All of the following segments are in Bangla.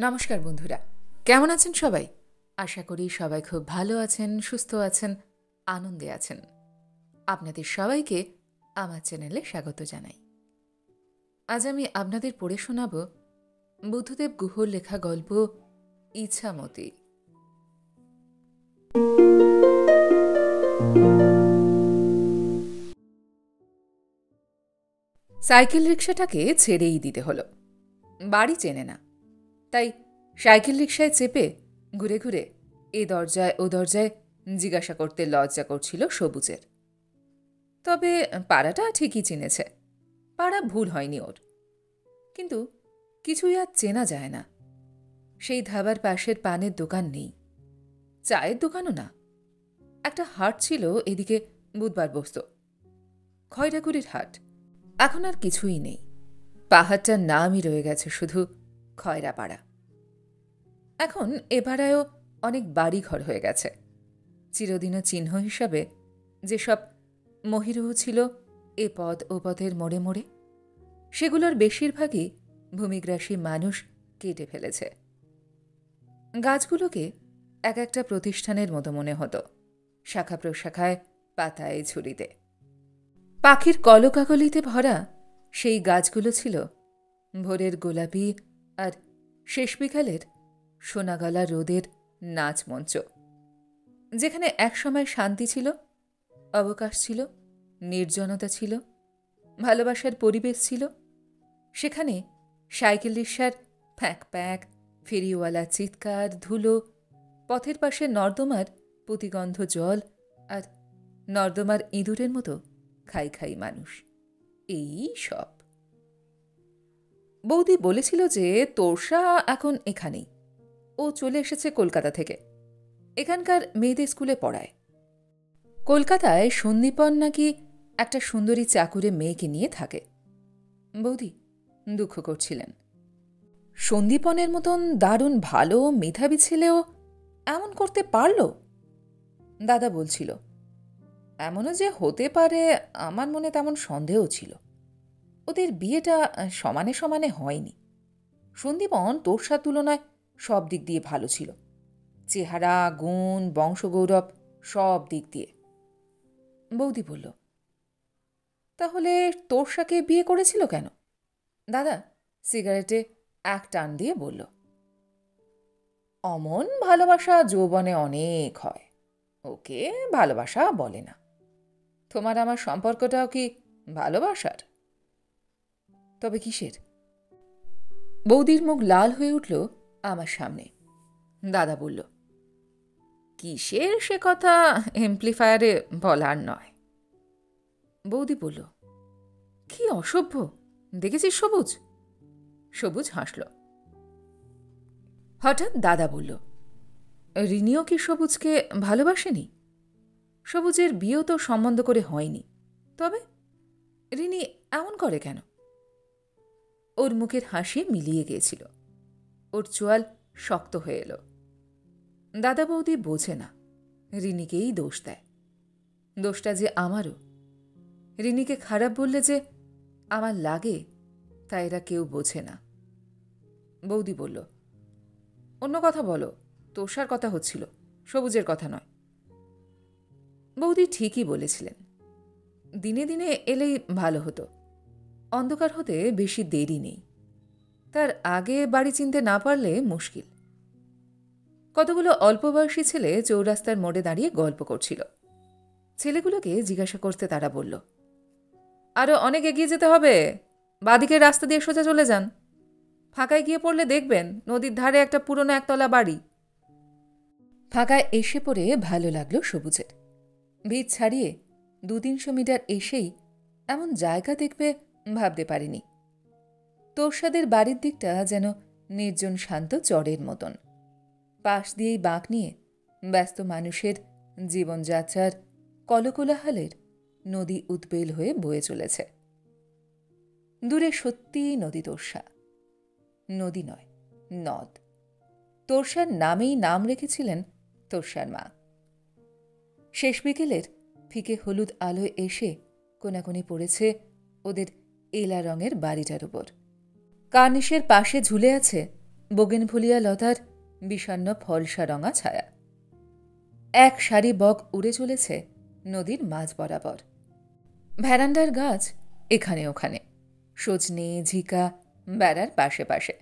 নমস্কার বন্ধুরা, কেমন আছেন সবাই? আশা করি সবাই খুব ভালো আছেন, সুস্থ আছেন, আনন্দে আছেন। আপনাদের সবাইকে আমার চ্যানেলে স্বাগত জানাই। আজ আমি আপনাদের পড়ে শোনাব বুদ্ধদেব গুহর লেখা গল্প ইছামতি। সাইকেল রিকশাটাকে ছেড়েই দিতে হলো। বাড়ি চেনে না, তাই সাইকেল রিকশায় চেপে ঘুরে ঘুরে এ দরজায় ও দরজায় জিজ্ঞাসা করতে লজ্জা করছিল সবুজের। তবে পাড়াটা ঠিকই চিনেছে, পাড়া ভুল হয়নি ওর। কিন্তু কিছুই আর চেনা যায় না। সেই ধাবার পাশের পানের দোকান নেই, চায়ের দোকানও না। একটা হাট ছিল এদিকে, বুধবার বসত, খয়রাগুড়ির হাট। এখন আর কিছুই নেই, পাহাড়টার নামই রয়ে গেছে শুধু খয়রাপাড়া। এখন এ পাড়ায়ও অনেক বাড়িঘর হয়ে গেছে। চিরদিনও চিহ্ন হিসাবে যেসব মহিরুহ ছিল এ পথ ও পথের মোড়ে মোড়ে, সেগুলোর বেশিরভাগই ভূমিগ্রাসী মানুষ কেটে ফেলেছে। গাছগুলোকে এক একটা প্রতিষ্ঠানের মতো মনে হতো, শাখা প্রশাখায়, পাতায়, ঝুড়িতে। পাখির কলকাকলিতে ভরা সেই গাছগুলো ছিল ভোরের গোলাপি আর শেষ বিকালের সোনাগলা রোদের নাচ মঞ্চ। যেখানে একসময় শান্তি ছিল, অবকাশ ছিল, নির্জনতা ছিল, ভালোবাসার পরিবেশ ছিল, সেখানে সাইকেল রিকশার ফ্যাঁক প্যাঁক, ফেরিওয়ালা চিৎকার, ধুলো, পথের পাশে নর্দমার প্রতিগন্ধ জল আর নর্দমার ইঁদুরের মতো খাই খাই মানুষ। এই সব। বৌদি বলেছিল যে তোরসা এখন এখানেই, ও চলে এসেছে কলকাতা থেকে, এখানকার মেয়েদের স্কুলে পড়ায়। কলকাতায় সন্দীপন নাকি একটা সুন্দরী চাকুরে মেয়েকে নিয়ে থাকে। বৌদি দুঃখ করছিলেন। সন্দীপনের মতন দারুণ ভালো মেধাবী ছেলেও এমন করতে পারল? দাদা বলছিল, এমনও যে হতে পারে আমার মনে তেমন সন্দেহ ছিল। ওদের বিয়েটা সমানে সমানে হয়নি। সন্দীপন তোরসার তুলনায় সব দিক দিয়ে ভালো ছিল, চেহারা, গুণ, বংশগৌরব, সব দিক দিয়ে। বৌদি বলল, তাহলে তোরসাকে বিয়ে করেছিল কেন? দাদা সিগারেটে এক টান দিয়ে বলল, অমন ভালোবাসা যৌবনে অনেক হয়, ওকে ভালোবাসা বলে না। তোমার আমার সম্পর্কটাও কি ভালোবাসার? তবে কিসের? বৌদির মুখ লাল হয়ে উঠল আমার সামনে। দাদা বলল, কিসের সে কথা এমপ্লিফায়ারে বলার নয়। বৌদি বলল, কি অসভ্য, দেখেছিস সবুজ? সবুজ হাসল। হঠাৎ দাদা বলল, রিনিও কি সবুজকে ভালোবাসেনি? সবুজের বিয়েও তো সম্বন্ধ করে হয়নি, তবে রিনি এমন করে কেন? ওর মুখের হাসি মিলিয়ে গিয়েছিল, ওর চোয়াল শক্ত হয়ে এলো। দাদা বৌদি বোঝে না, রিনিকেই দোষ দেয়। দোষটা যে আমারও। রিনিকে খারাপ বললে যে আমার লাগে, তা এরা কেউ বোঝে না। বৌদি বলল, অন্য কথা বলো, তোষার কথা হচ্ছিল, সবুজের কথা নয়। বৌদি ঠিকই বলেছিলেন, দিনে দিনে এলেই ভালো হতো। অন্ধকার হতে বেশি দেরি নেই, তার আগে বাড়ি চিনতে না পারলে মুশকিল। কতগুলো অল্পবয়সী ছেলে চৌরাস্তার মোড়ে দাঁড়িয়ে গল্প করছিল। ছেলেগুলোকে জিজ্ঞাসা করতে তারা বলল, আরও অনেক এগিয়ে যেতে হবে, বাঁদিকের রাস্তা দিয়ে সোজা চলে যান। ফাঁকায় গিয়ে পড়লে দেখবেন নদীর ধারে একটা পুরনো একতলা বাড়ি। ফাঁকায় এসে পড়ে ভালো লাগলো সবুজের। ভিড় ছাড়িয়ে 200-300 মিটার এসেই এমন জায়গা দেখবে ভাবতে পারিনি। তোরসাদের বাড়ির দিকটা যেন নির্জন শান্ত চরের মতন। পাশ দিয়েই বাঁক নিয়ে ব্যস্ত মানুষের জীবনযাত্রার কলকোলাহলের নদী উদ্বেল হয়ে বয়ে চলেছে। দূরে সত্যিই নদী তোরসা। নদী নয়, নদ। তোরসার নামেই নাম রেখেছিলেন তোরসার মা। শেষ বিকেলের ফিকে হলুদ আলোয় এসে কোনাকুনি পড়েছে ওদের এলা রঙের বাড়িটার উপর। কার্নিশের পাশে ঝুলে আছে বোগেনভলিয়া লতার বিষণ্ণ ফলসা রঙা ছায়া। এক সারি বক উড়ে চলেছে নদীর মাঝ বরাবর। ভ্যারান্ডার গাছ এখানে ওখানে, সজনে ঝিকা বেড়ার পাশে পাশে।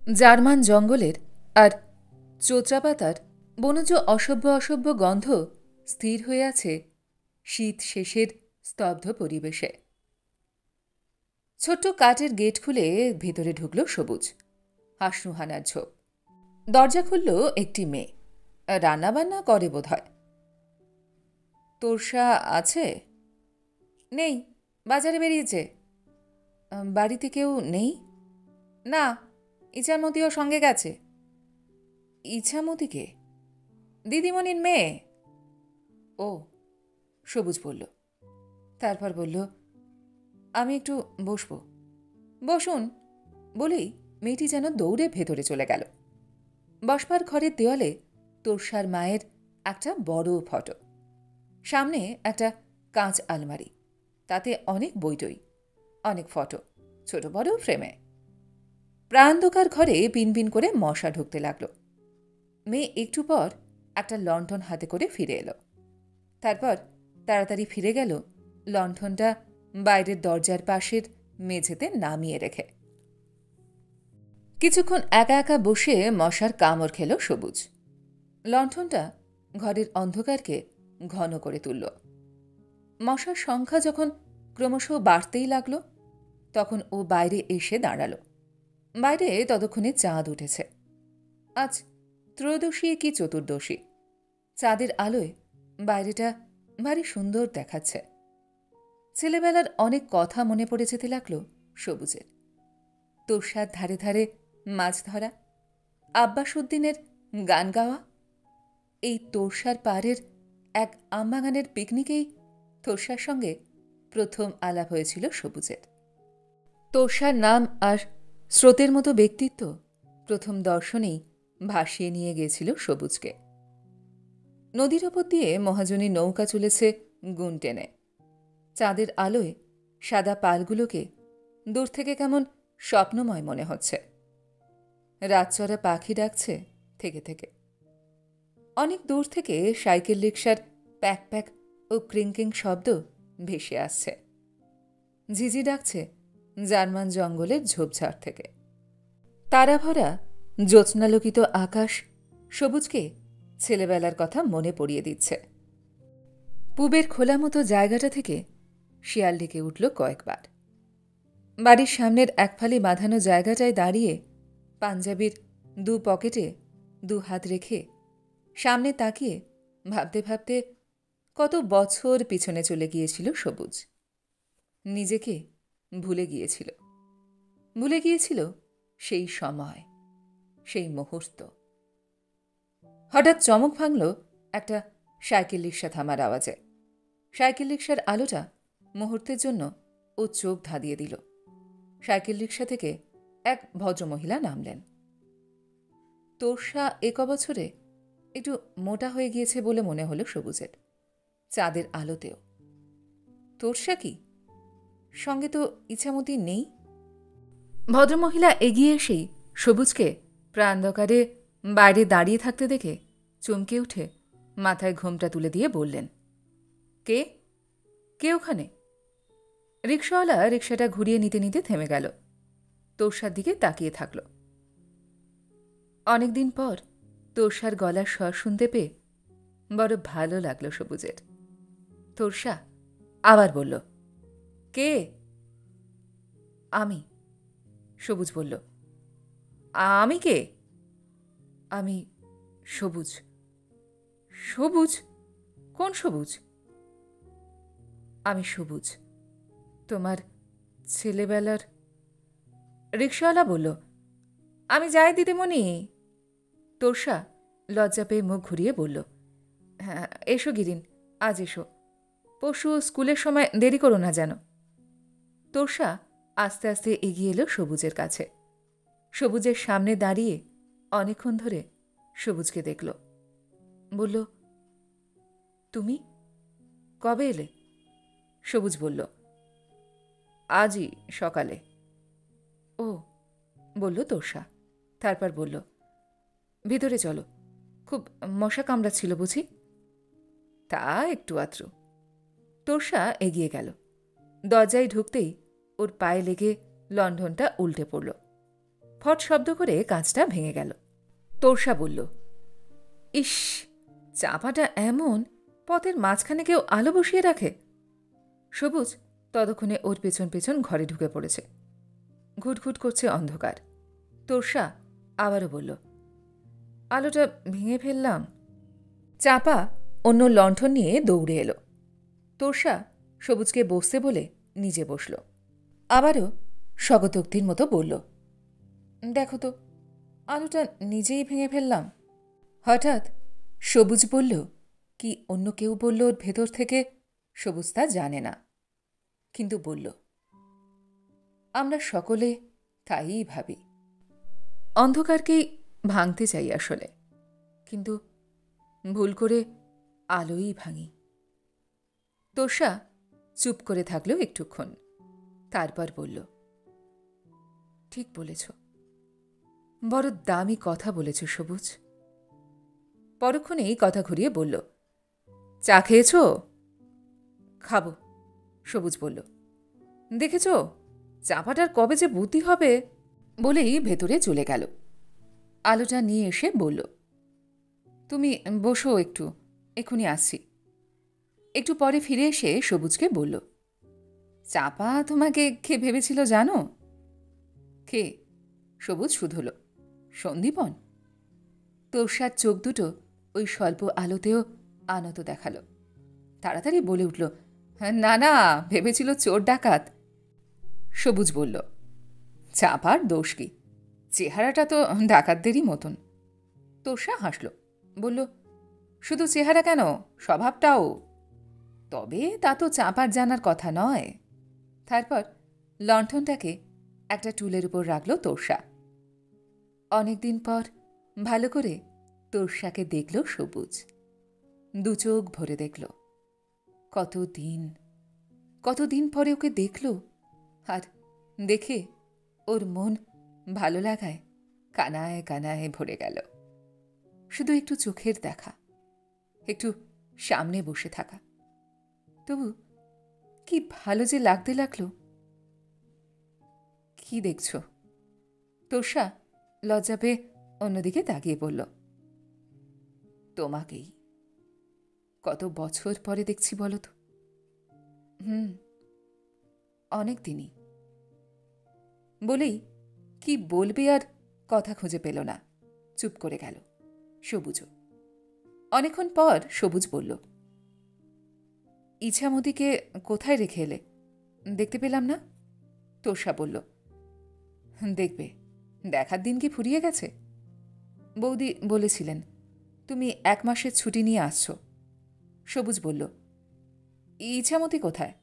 জার্মান জঙ্গলের আর চোত্রাপাতার বনজ অসভ্য অসভ্য গন্ধ স্থির হয়ে আছে শীত শেষের স্তব্ধ পরিবেশে। ছোট্ট কাঠের গেট খুলে ভেতরে ঢুকল সবুজ। হাসনুহানার ঝোপ। দরজা খুলল একটি মেয়ে। রান্নাবান্না করে বোধ হয়। তোরসা আছে? নেই, বাজারে বেরিয়েছে। বাড়িতে কেউ নেই? না, ইছামতিও সঙ্গে গেছে। ইছামতিকে? দিদিমণির মেয়ে। ও, সবুজ বলল। তারপর বলল, আমি একটু বসব। বসুন বলেই মেয়েটি যেন দৌড়ে ভেতরে চলে গেল। বসবার ঘরের দেওয়ালে তোরসার মায়ের একটা বড় ফটো। সামনে একটা কাঁচ আলমারি, তাতে অনেক বইটই, অনেক ফটো, ছোট বড় ফ্রেমে। প্রান্ধকার ঘরে পিনপিন করে মশা ঢুকতে লাগল। মেয়ে একটু পর একটা লণ্ঠন হাতে করে ফিরে এলো। তারপর তাড়াতাড়ি ফিরে গেল লণ্ঠনটা বাইরের দরজার পাশের মেঝেতে নামিয়ে রেখে। কিছুক্ষণ একা একা বসে মশার কামড় খেল সবুজ। লণ্ঠনটা ঘরের অন্ধকারকে ঘন করে তুলল। মশার সংখ্যা যখন ক্রমশ বাড়তেই লাগল, তখন ও বাইরে এসে দাঁড়াল। বাইরে ততক্ষণে চাঁদ উঠেছে। আজ ত্রয়োদশী কি চতুর্দশী। চাঁদের আলোয় বাইরেটা ভারী সুন্দর দেখাচ্ছে। ছেলেবেলার অনেক কথা মনে পড়ে যেতে লাগল সবুজের। তোরসার ধারে ধারে মাছ ধরা, আব্বাসুদ্দিনের গান গাওয়া। এই তোরসার পাড়ের এক আমবাগানের পিকনিকেই তোরসার সঙ্গে প্রথম আলাপ হয়েছিল সবুজের। তোরসার নাম আর স্রোতের মতো ব্যক্তিত্ব প্রথম দর্শনেই ভাসিয়ে নিয়ে গিয়েছিল সবুজকে। নদীর ওপর দিয়ে মহাজনী নৌকা চলেছে গুণ টেনে। চাঁদের আলোয় সাদা পালগুলোকে দূর থেকে কেমন স্বপ্নময় মনে হচ্ছে। রাতচরা পাখি ডাকছে থেকে থেকে। অনেক দূর থেকে সাইকেল রিকশার প্যাক প্যাক ও ক্রিঙ্কিং শব্দ ভেসে আসছে। ঝিঝি ডাকছে জার্মান জঙ্গলের ঝোপঝাড় থেকে। তারাভরা জ্যোৎস্নালোকিত আকাশ সবুজকে ছেলেবেলার কথা মনে পড়িয়ে দিচ্ছে। পুবের খোলা মতো জায়গাটা থেকে শিয়াল ডেকে উঠল কয়েকবার। বাড়ির সামনের একফালি বাঁধানো জায়গাটায় দাঁড়িয়ে পাঞ্জাবির দু পকেটে দু হাত রেখে সামনে তাকিয়ে ভাবতে ভাবতে কত বছর পিছনে চলে গিয়েছিল সবুজ। নিজেকে ভুলে গিয়েছিল। ভুলে গিয়েছিল সেই সময়, সেই মুহূর্ত। হঠাৎ চমক ভাঙল একটা সাইকেল রিকশা থামার আওয়াজে। সাইকেল রিকশার আলোটা মুহূর্তের জন্য ও চোখ ধাঁধিয়ে দিল। সাইকেল রিকশা থেকে এক ভদ্রমহিলা নামলেন। তোরসা এক বছরে একটু মোটা হয়ে গিয়েছে বলে মনে হলো সবুজের, চাঁদের আলোতেও। তোরসা কি? সঙ্গে তো ইছামতি নেই। ভদ্রমহিলা এগিয়ে এসেই সবুজকে প্রান্ধকারে বাইরে দাঁড়িয়ে থাকতে দেখে চমকে উঠে মাথায় ঘোমটা তুলে দিয়ে বললেন, কে? কে ওখানে? রিকশাওয়ালা রিকশাটা ঘুরিয়ে নিতে নিতে থেমে গেল। তোরসার দিকে তাকিয়ে থাকল। অনেকদিন পর তোরসার গলার স্বর শুনতে পেয়ে বড় ভালো লাগল সবুজের। তোরসা আবার বলল, কে? আমি। সবুজ বলল, আমি কে? আমি সবুজ। সবুজ? কোন সবুজ? আমি সবুজ, তোমার ছেলেবেলার। রিকশাওয়ালা বলল, আমি যাই দিদিমণি। তোরসা লজ্জা পেয়ে মুখ ঘুরিয়ে বলল, হ্যাঁ এসো গিরিন, আজ এসো। পরশু স্কুলের সময় দেরি করো না যেন। তোরসা আস্তে আস্তে এগিয়ে এলো সবুজের কাছে। সবুজের সামনে দাঁড়িয়ে অনেকক্ষণ ধরে সবুজকে দেখল। বলল, তুমি কবে এলে? সবুজ বলল, আজই সকালে। ও, বলল তোরসা। তারপর বলল, ভিতরে চলো, খুব মশা কামড়াচ্ছিল বুঝি? তা একটু আত্র। তোর্সা এগিয়ে গেল। দরজায় ঢুকতেই ওর পায়ে লেগে লণ্ঠনটা উল্টে পড়ল। ফট শব্দ করে কাঁচটা ভেঙে গেল। তোর্সা বলল, ইস, চাপাটা এমন, পথের মাঝখানে কেউ আলো বসিয়ে রাখে। সবুজ ততক্ষণে ওর পেছন পেছন ঘরে ঢুকে পড়েছে। ঘুটঘুট করছে অন্ধকার। তোর্সা আবারও বলল, আলোটা ভেঙে ফেললাম। চাপা অন্য লণ্ঠন নিয়ে দৌড়ে এলো। তোর্সা সবুজকে বসতে বলে নিজে বসল। আবারও স্বগতোক্তির মতো বলল, দেখো তো, আলোটা নিজেই ভেঙে ফেললাম। হঠাৎ সবুজ বলল, কি অন্য কেউ বলল ওর ভেতর থেকে, সবুজ তা জানে না, কিন্তু বলল, আমরা সকলে তাই ভাবি। অন্ধকারকেই ভাঙতে চাই আসলে, কিন্তু ভুল করে আলোই ভাঙি। তোষা চুপ করে থাকল একটুক্ষণ। তারপর বলল, ঠিক বলেছ, বড় দামি কথা বলেছ সবুজ। পরক্ষণেই কথা ঘুরিয়ে বলল, চা খেয়েছ? খাবো, সবুজ বলল। দেখেছ, চাপাটার কবে যে বুদ্ধি হবে, বলেই ভেতরে চলে গেল। আলোটা নিয়ে এসে বলল, তুমি বসো একটু, এক্ষুনি আসছি। একটু পরে ফিরে এসে সবুজকে বলল, চাপা তোমাকে কে ভেবেছিল জানো? কে? সবুজ শুধল, সন্দীপন। তোষার চোখ দুটো ওই স্বল্প আলোতেও আনত দেখাল। তাড়াতাড়ি বলে উঠল, না না, ভেবেছিল চোর ডাকাত। সবুজ বলল, চাপার দোষ কি, চেহারাটা তো ডাকাতদেরই মতন। তোষা হাসল, বলল, শুধু চেহারা কেন, স্বভাবটাও। তবে তা তো চাপার জানার কথা নয়। তারপর লণ্ঠনটাকে একটা টুলের উপর রাখল তোষা। অনেকদিন পর ভালো করে তোষাকে দেখল সবুজ। দু চোখ ভরে দেখল। কতদিন পরে ওকে দেখল, আর দেখে ওর মন ভালো লাগায় কানায় কানায় ভরে গেল। শুধু একটু চোখের দেখা, একটু সামনে বসে থাকা, তবু কি ভালো যে লাগতে লাগল। কি দেখছ? তোষা লজ্জা পেয়ে অন্যদিকে তাকিয়ে বলল, তোমাকেই। কত বছর পরে দেখছি বলো তো? অনেক দিনই। বলেই কি বলবে আর কথা খুঁজে পেল না, চুপ করে গেল। সবুজও। অনেকক্ষণ পর সবুজ বলল, ইছামতিকে কোথায় রেখে এলে? দেখতে পেলাম না। তোষা বলল, দেখবে, দেখার দিন কি ফুরিয়ে গেছে? বৌদি বলেছিলেন তুমি 1 মাসের ছুটি নিয়ে আসছ। সবুজ বলল, ইছামতি কোথায়?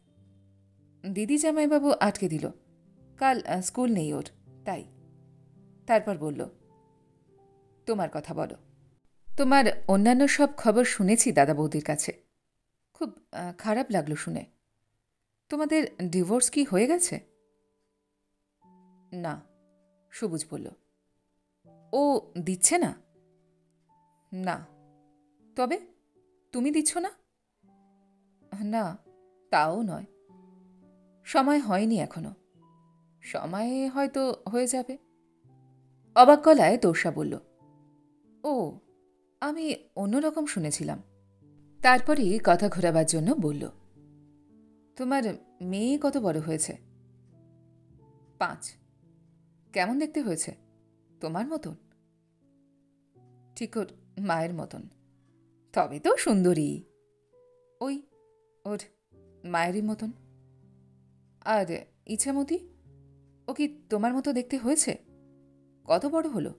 দিদি জামাইবাবু আটকে দিল, কাল স্কুল নেই ওর, তাই। তারপর বলল, তোমার কথা বলো। তোমার অন্যান্য সব খবর শুনেছি দাদা বৌদির কাছে, খুব খারাপ লাগলো শুনে। তোমাদের ডিভোর্স কি হয়ে গেছে? না, সবুজ বলল। ও দিচ্ছে না? না। তবে তুমি দিচ্ছ না? না, তাও নয়। সময় হয়নি এখনো। সময়ে হয়তো হয়ে যাবে। অবাক গলায় তোষা বলল, ও, আমি অন্যরকম শুনেছিলাম। তারপরেই কথা ঘোরাবার জন্য বলল, তোমার মেয়ে কত বড় হয়েছে? 5। কেমন দেখতে হয়েছে? তোমার মতন? ঠিক ওর মায়ের মতন। তবে তো সুন্দরী। ওই ওর মায়েরই মতন। আর ইছামতি, ও কি তোমার মতো দেখতে হয়েছে? কত বড় হলো?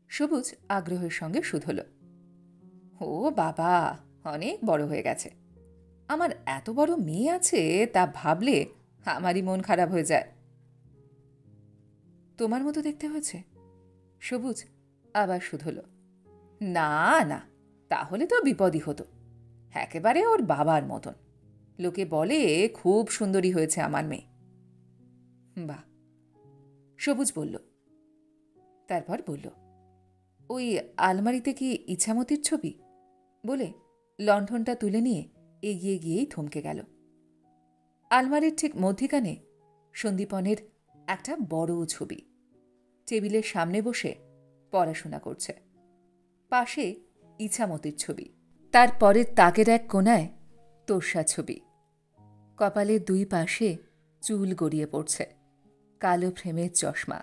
সবুজ আগ্রহের সঙ্গে শুধল, ও বাবা, অনেক বড় হয়ে গেছে। আমার এত বড় মেয়ে আছে তা ভাবলে আমারই মন খারাপ হয়ে যায়। তোমার মতো দেখতে হয়েছে? সবুজ আবার শুধল, না না, তাহলে তো বিপদই হতো। একেবারে ওর বাবার মতন। লোকে বলে খুব সুন্দরী হয়েছে আমার মেয়ে। বাহ। সবুজ বলল, তারপর বলল, ওই আলমারিতে কি ইছামতির ছবি? বলে লণ্ঠনটা তুলে নিয়ে এগিয়ে গিয়েই থমকে গেল। আলমারির ঠিক মধ্যিখানে সন্দীপনের একটা বড় ছবি। টেবিলের সামনে বসে পড়াশোনা করছে। পাশে ইছামতির ছবি। তার পরের তাকের এক কোণায় তোর্সা ছবি। কপালের দুই পাশে চুল গড়িয়ে পড়ছে, কালো ফ্রেমের চশমা,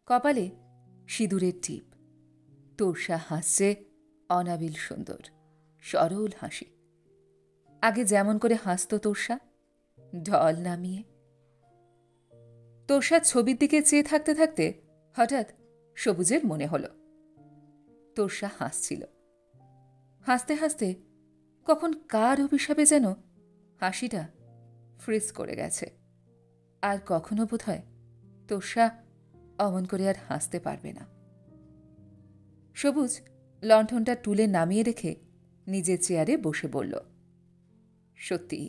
কপালে সিঁদুরের টিপ। তোর্সা হাসছে অনাবিল সুন্দর সরল হাসি। আগে যেমন করে হাসত তোর্সা, ঢল নামিয়ে। তোর্সার ছবির দিকে চেয়ে থাকতে থাকতে হঠাৎ সবুজের মনে হল তোর্সা হাসছিল। হাসতে হাসতে কখন কার অভিশাপে যেন হাসিটা ফ্রিজ করে গেছে। আর কখনো বোধ হয় তোর্সা অমন করে আর হাসতে পারবে না। সবুজ লণ্ঠনটা তুলে নামিয়ে রেখে নিজের চেয়ারে বসে বলল, সত্যি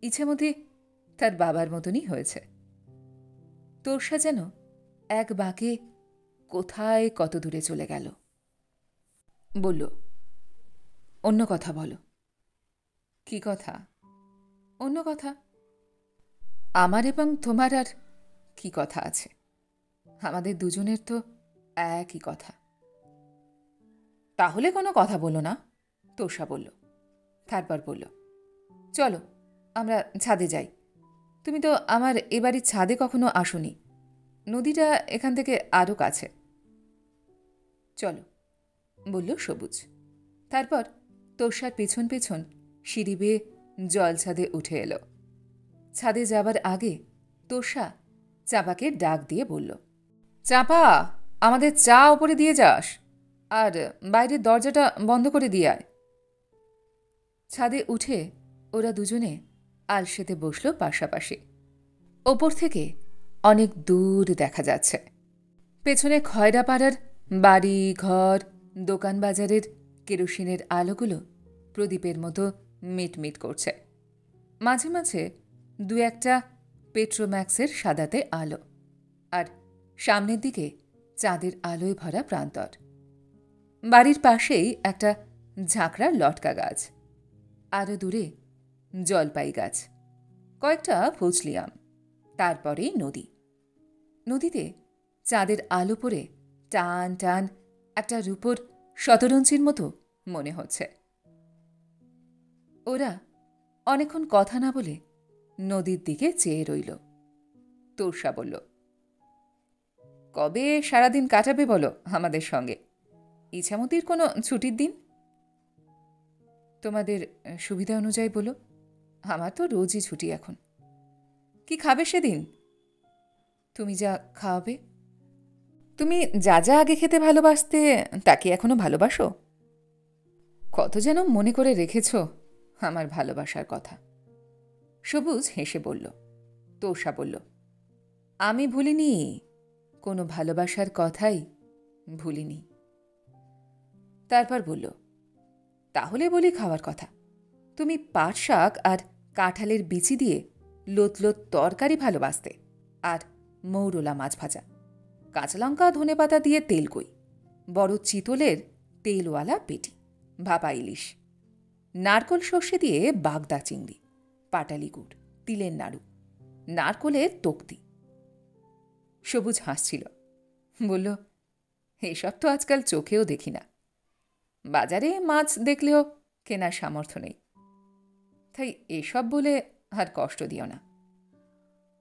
ইছামতি তার বাবার মতনই হয়েছে। তোর্সা যেন এক বাঁকে কোথায় কত দূরে চলে গেল। বলল, অন্য কথা বলো। কি কথা? অন্য কথা? আমার এবং তোমার আর কি কথা আছে? আমাদের দুজনের তো একই কথা। তাহলে কোনো কথা বলো না, তোর্সা বলল। তারপর বলল, চলো আমরা ছাদে যাই। তুমি তো আমার এ বাড়ির ছাদে কখনো আসোনি। নদীটা এখান থেকে আরও কাছে। চলো, বলল সবুজ। তারপর তোর্সার পেছন পেছন সিঁড়ি বেয়ে জল ছাদে উঠে এলো। ছাদে যাবার আগে তোর্সা চাপাকে ডাক দিয়ে বলল, চাপা, আমাদের চা ওপরে দিয়ে যাস, আর বাইরের দরজাটা বন্ধ করে দিয়ে আয়। ছাদে উঠে ওরা দুজনে আলসেতে বসল পাশাপাশি। ওপর থেকে অনেক দূর দেখা যাচ্ছে। পেছনে খয়রাপাড়ার বাড়ি ঘর, দোকান বাজারের কেরোসিনের আলোগুলো প্রদীপের মতো মিটমিট করছে। মাঝে মাঝে দু একটা পেট্রোম্যাক্সের সাদাতে আলো, আর সামনের দিকে চাঁদের আলোয় ভরা প্রান্তর। বাড়ির পাশেই একটা ঝাঁকড়া লটকা গাছ, আরও দূরে জলপাই গাছ, কয়েকটা ফজলি আম। তারপরেই নদী। নদীতে চাঁদের আলো পড়ে টান টান একটা রূপোর শতরঞ্চির মতো মনে হচ্ছে। ওরা অনেকক্ষণ কথা না বলে নদীর দিকে চেয়ে রইল। তোর্সা বলল, কবে সারাদিন কাটাবে বলো আমাদের সঙ্গে? ইছামতির কোনো ছুটির দিন? তোমাদের সুবিধা অনুযায়ী বলো। আমার তো রোজই ছুটি এখন। কি খাবে সেদিন? তুমি যা খাওয়াবে। তুমি যা যা আগে খেতে ভালোবাসতে তা কি এখনো ভালোবাসো? কত যেন মনে করে রেখেছ আমার ভালোবাসার কথা। সবুজ হেসে বলল। তোর্সা বলল, আমি ভুলিনি, কোনো ভালোবাসার কথাই ভুলিনি। তারপর বলল, তাহলে বলি খাওয়ার কথা। তুমি পাট শাক আর কাঁঠালের বিচি দিয়ে লোত লোত তরকারি ভালোবাসতে, আর মৌরলা মাছ ভাজা, কাঁচা লঙ্কা ধনেপাতা দিয়ে তেলকই, বড় চিতলের তেলওয়ালা পেটি, ভাপা ইলিশ, নারকোল সর্ষে দিয়ে বাগদা চিংড়ি, পাটালি গুড়, তিলের নাড়ু, নারকোলের তক্তি। সবুজ হাসছিল। বলল, এসব তো আজকাল চোখেও দেখি না। বাজারে মাছ দেখলেও কেনার সামর্থ্য নেই। তাই এসব বলে আর কষ্ট দিও না।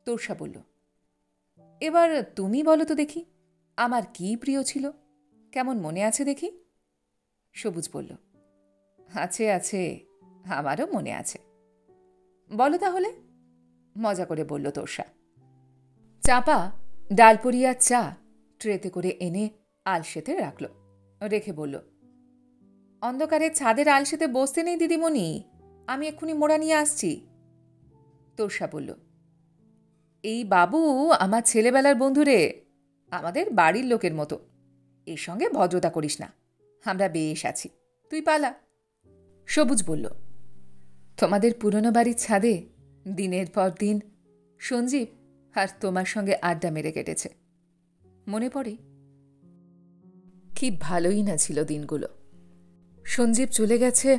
তোর্সা বলল, এবার তুমি বলো তো দেখি, আমার কি প্রিয় ছিল, কেমন মনে আছে দেখি? সবুজ বলল, আছে আছে, আমারও মনে আছে। বলো তাহলে, মজা করে বলল তোর্সা। চাপা ডালপরিয়া চা ট্রেতে করে এনে আলসেতে রাখল। রেখে বলল, অন্ধকারে ছাদের আলসেতে বসতে নেই দিদিমণি, আমি এক্ষুনি মোড়া নিয়ে আসছি। তোর্সা বলল, এই বাবু আমার ছেলেবেলার বন্ধু রে, আমাদের বাড়ির লোকের মতো। এর সঙ্গে ভদ্রতা করিস না, আমরা বেশ আছি, তুই পালা। সবুজ বলল, তোমাদের পুরনো বাড়ির ছাদে দিনের পর দিন সঞ্জীব আর তোমার সঙ্গে আড্ডা মেরে কেটেছে। মনে পড়ে কি ভালোই না ছিল দিনগুলো। সঞ্জীব চলে গেছে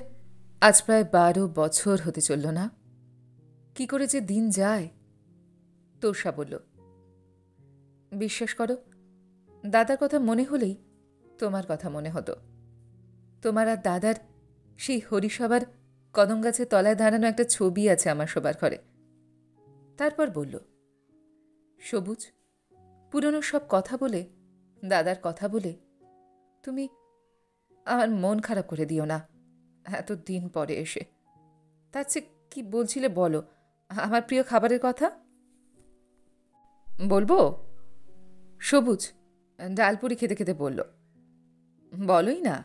আজ প্রায় 12 বছর হতে চলল না। কি করে যে দিন যায়। তোষা বলল, বিশ্বাস করো, দাদার কথা মনে হলেই তোমার কথা মনে হতো। তোমার আর দাদার সেই হরিসভার কদম গাছের তলায় দাঁড়ানো একটা ছবি আছে আমার শোবার ঘরে। তারপর বলল, সবুজ, পুরনো সব কথা বলে, দাদার কথা বলে তুমি আমার মন খারাপ করে দিও না এত দিন পরে এসে। তার চেয়ে কি বলছিলে বলো, আমার প্রিয় খাবারের কথা। বলবো? সবুজ ডালপুরি খেতে খেতে বলল, বলোই না,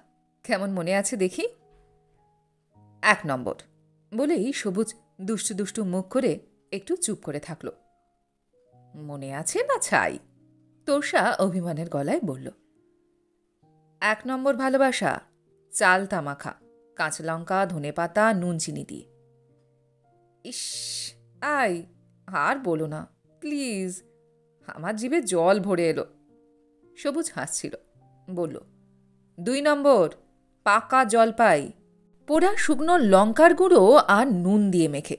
কেমন মনে আছে দেখি। 1 নম্বর বলেই সবুজ দুষ্টু দুষ্টু মুখ করে একটু চুপ করে থাকল। মনে আছে না ছাই? তোষা অভিমানের গলায় বলল, 1 নম্বর ভালোবাসা, চাল তামাখা, কাঁচা লঙ্কা, ধনেপাতা, নুন চিনি দিয়ে। ইস, আই আর বলো না প্লিজ, আমার জিভে জল ভরে এলো। সবুজ হাসছিল, বলল, 2 নম্বর পাকা জলপাই, পোড়া শুকনো লঙ্কার গুঁড়ো আর নুন দিয়ে মেখে।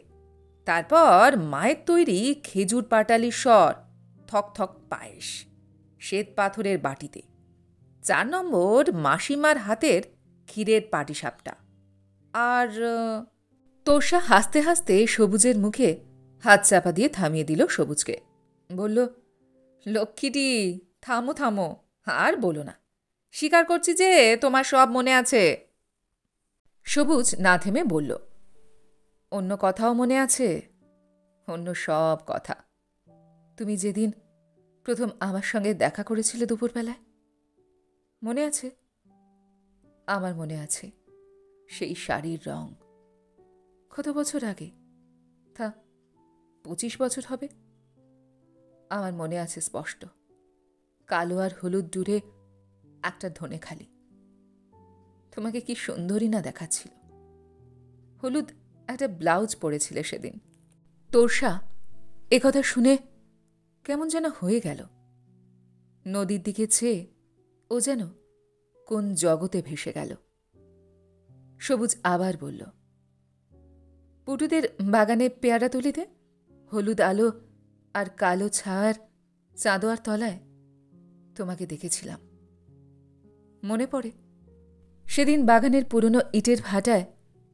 তারপর মায়ের তৈরি খেজুর পাটালির স্বর, থক থক পায়েস, শ্বেত পাথরের বাটিতে। 4 নম্বর মাসিমার হাতের ক্ষীরের পাটিসাপটা। আর তোষা হাসতে হাসতে সবুজের মুখে হাত চাপা দিয়ে থামিয়ে দিল সবুজকে। বলল, লক্ষ্মীটি, থামো থামো, আর বলো না। স্বীকার করছি যে তোমার সব মনে আছে। সবুজ না থেমে বলল, অন্য কথাও মনে আছে, অন্য সব কথা। তুমি যেদিন প্রথম আমার সঙ্গে দেখা করেছিলে দুপুরবেলায়, মনে আছে? আমার মনে আছে সেই শাড়ির রং। কত বছর আগে, তা 25 বছর হবে। আমার মনে আছে স্পষ্ট, কালো আর হলুদ ডুরে একটা ধনেখালি। তোমাকে কি সুন্দরী না দেখাচ্ছিল। হলুদ একটা ব্লাউজ পরেছিলে সেদিন। তোষা একথা শুনে কেমন যেন হয়ে গেল। নদীর দিকে চেয়ে ও যেন কোন জগতে ভেসে গেল। সবুজ আবার বলল, পুটুদের বাগানে পেয়ারা তুলিতে হলুদ আলো আর কালো ছায়ার চাঁদোয়ার তলায় তোমাকে দেখেছিলাম, মনে পড়ে? সেদিন বাগানের পুরনো ইটের ভাটায়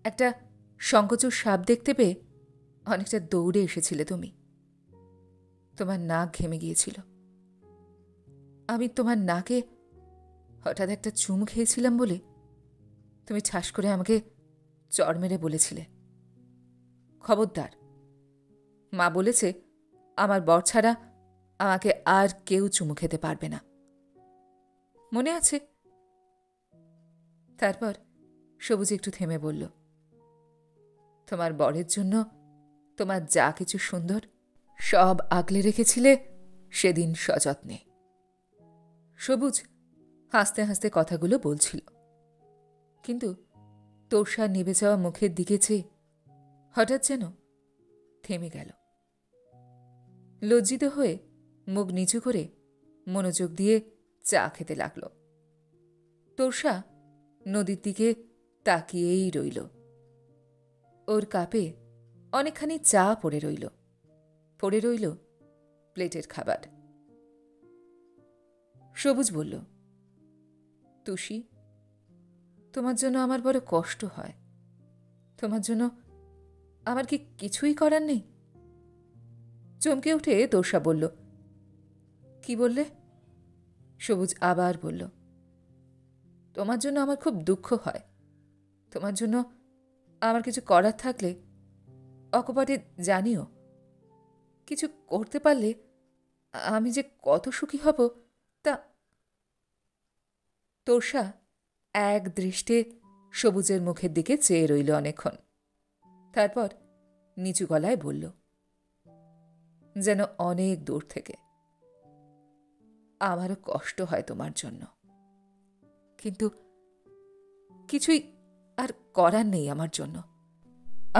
একটা শঙ্কচূড় সাপ দেখতে পেয়ে অনেকটা দৌড়ে এসেছিলে তুমি। তোমার নাক ঘেমে গিয়েছিল। আমি তোমার নাকে হঠাৎ একটা চুমু খেয়েছিলাম বলে তুমি ঠাস করে আমাকে চড় মেরে বলেছিলে, খবরদার, মা বলেছে আমার বর ছাড়া আমাকে আর কেউ চুমু খেতে পারবে না। মনে আছে? তারপর সবুজ একটু থেমে বলল, তোমার বরের জন্য তোমার যা কিছু সুন্দর সব আগলে রেখেছিলে সেদিন সযত্নে। সবুজ হাসতে হাসতে কথাগুলো বলছিল, কিন্তু তোষার নিভে যাওয়া মুখের দিকে চেয়ে হঠাৎ যেন থেমে গেল। লজ্জিত হয়ে মুখ নিচু করে মনোযোগ দিয়ে চা খেতে লাগল। তোষা নদীর দিকে তাকিয়েই রইল। ওর কাপে অনেকখানি চা পড়ে রইল প্লেটের খাবার। সবুজ বলল, তুষি, তোমার জন্য আমার বড় কষ্ট হয়। তোমার জন্য আমার কি কিছুই করার নেই? চমকে উঠে তোষা বলল, কি বললে? সবুজ আবার বলল, তোমার জন্য আমার খুব দুঃখ হয়। তোমার জন্য আমার কিছু করার থাকলে অকপটে জানিও। কিছু করতে পারলে আমি যে কত সুখী হব তা। তোষা এক দৃষ্টে সবুজের মুখের দিকে চেয়ে রইল অনেকক্ষণ। তারপর নিচু গলায় বলল, যেন অনেক দূর থেকে, আমারও কষ্ট হয় তোমার জন্য, কিন্তু কিছুই আর করার নেই আমার জন্য।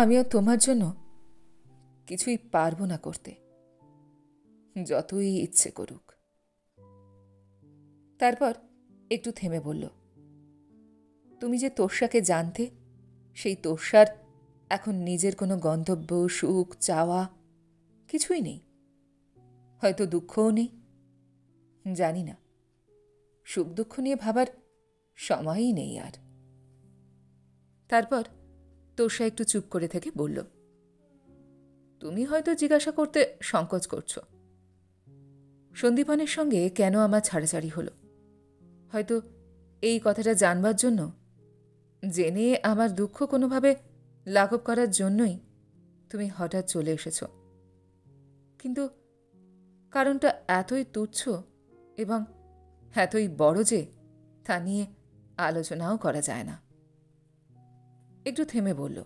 আমিও তোমার জন্য কিছুই পারব না করতে, যতই ইচ্ছে করুক। তারপর একটু থেমে বলল, তুমি যে তোষাকে জানতে, সেই তোষার এখন নিজের কোনো গন্তব্য, সুখ, চাওয়া কিছুই নেই। হয়তো দুঃখও নেই, জানি না। সুখ দুঃখ নিয়ে ভাবার সময়ই নেই আর। তারপর তোষা একটু চুপ করে থেকে বলল, তুমি হয়তো জিজ্ঞাসা করতে সংকোচ করছো সন্দীপনের সঙ্গে কেন আমার ছাড়াছাড়ি হলো। হয়তো এই কথাটা জানবার জন্য, জেনে আমার দুঃখ কোনোভাবে লাঘব করার জন্যই তুমি হঠাৎ চলে এসেছ। কিন্তু কারণটা এতই তুচ্ছ এবং এতই বড় যে তা নিয়ে আলোচনাও করা যায় না। একটু থেমে বলল,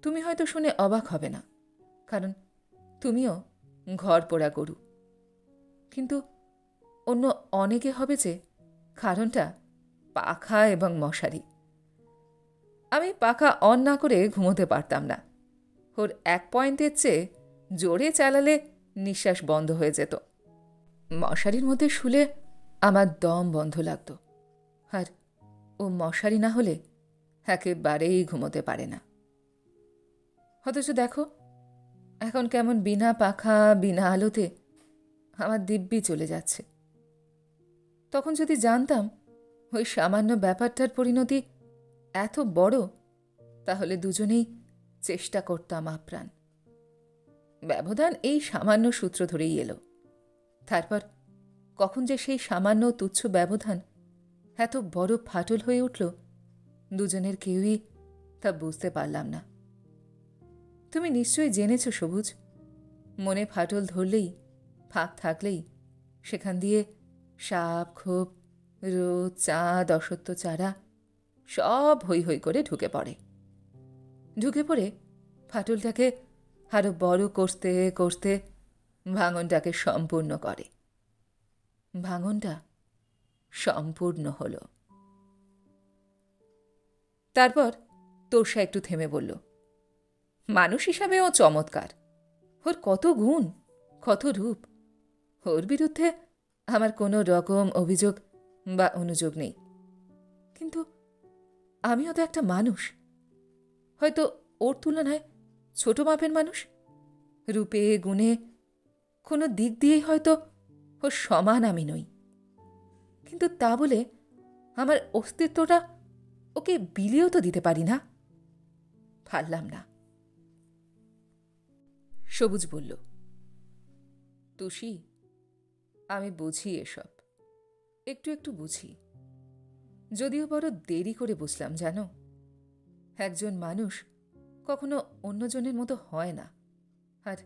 তুমি হয়তো শুনে অবাক হবে না, কারণ তুমিও ঘর পোড়া গরু। কিন্তু অন্য অনেকে হবে যে কারণটা পাখা এবং মশারি। আমি পাখা অন না করে ঘুমোতে পারতাম না। ওর 1 পয়েন্টের চেয়ে জোরে চালালে নিঃশ্বাস বন্ধ হয়ে যেত। মশারির মধ্যে শুলে আমার দম বন্ধ লাগত, আর ও মশারি না হলে একেবারেই ঘুমোতে পারে না। অথচ দেখো এখন কেমন বিনা পাখা, বিনা আলোতে আমার দিব্যি চলে যাচ্ছে। তখন যদি জানতাম ওই সামান্য ব্যাপারটার পরিণতি এত বড়, তাহলে দুজনেই চেষ্টা করতাম আপ্রাণ। ব্যবধান এই সামান্য সূত্র ধরেই এলো। তারপর কখন যে সেই সামান্য তুচ্ছ ব্যবধান এত বড় ফাটল হয়ে উঠল, দুজনের কেউই তা বুঝতে পারলাম না। তুমি নিশ্চয়ই জেনেছ সবুজ, মনে ফাটল ধরলেই, ফাঁক থাকলেই সেখান দিয়ে সাপ, খোপ, রোদ, চাঁদ, অসত্য চারা সব হৈ হৈ করে ঢুকে পড়ে। ঢুকে পড়ে ফাটলটাকে আরো বড় করতে করতে ভাঙনটাকে সম্পূর্ণ করে। ভাঙনটা সম্পূর্ণ হল। তারপর তোষা একটু থেমে বলল, মানুষ হিসাবেও চমৎকার। ওর কত গুণ, কত রূপ। ওর বিরুদ্ধে আমার কোনো রকম অভিযোগ বা অনুযোগ নেই। কিন্তু আমিও তো একটা মানুষ, হয়তো ওর তুলনায় ছোট মাপের মানুষ। রূপে, গুণে কোনো দিক দিয়েই হয়তো ওর সমান আমি নই। কিন্তু তা বলে আমার অস্তিত্বটা ওকে বিলিয়েও তো দিতে পারি না। পারলাম না। সবুজ বলল, তুষি, আমি বুঝি এসব, একটু একটু বুঝি। যদিও বড় দেরি করে বুঝলাম জানো। একজন মানুষ কখনো অন্যজনের মতো হয় না, আর